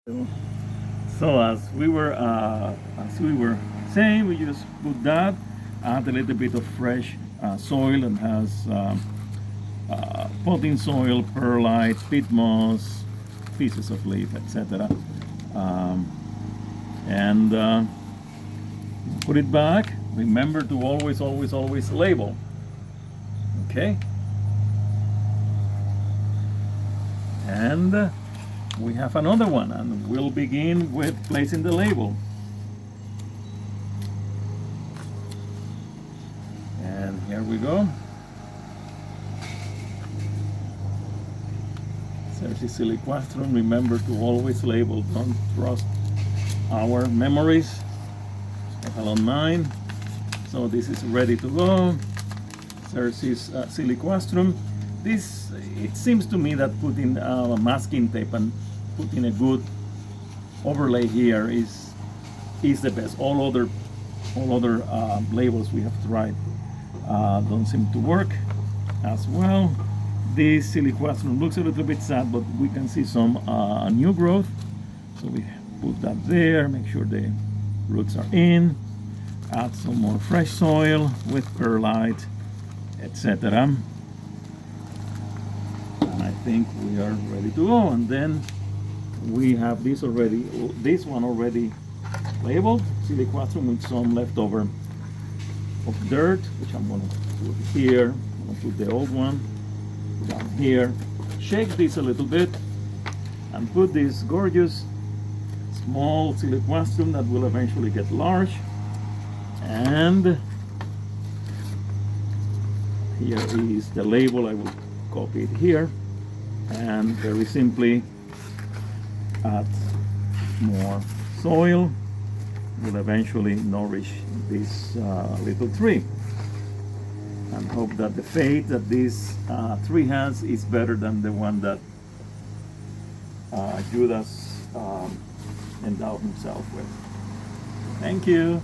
So as we were saying, we just put that, add a little bit of fresh soil that has potting soil, perlite, peat moss, pieces of leaf, etc. Um, and put it back. Remember to always label. Okay. And we have another one, and we'll begin with placing the label. And here we go. Cercis siliquastrum. Remember to always label. Don't trust our memories, let alone mine. So this is ready to go. Cercis siliquastrum. This, it seems to me that putting masking tape and putting a good overlay here is the best. All other labels we have tried don't seem to work as well. This siliquastrum looks a little bit sad, but we can see some new growth. So we put that there, make sure the roots are in, add some more fresh soil with perlite, etc. And I think we are ready to go. And then we have this one already labeled, siliquastrum, with some leftover of dirt, which I'm going to put here. I'm going to put the old one down here. Shake this a little bit and put this gorgeous small siliquastrum that will eventually get large. And here is the label. I will copy it here and very simply add more soil. Will eventually nourish this little tree, and hope that the fate that this tree has is better than the one that Judas endowed himself with. Thank you.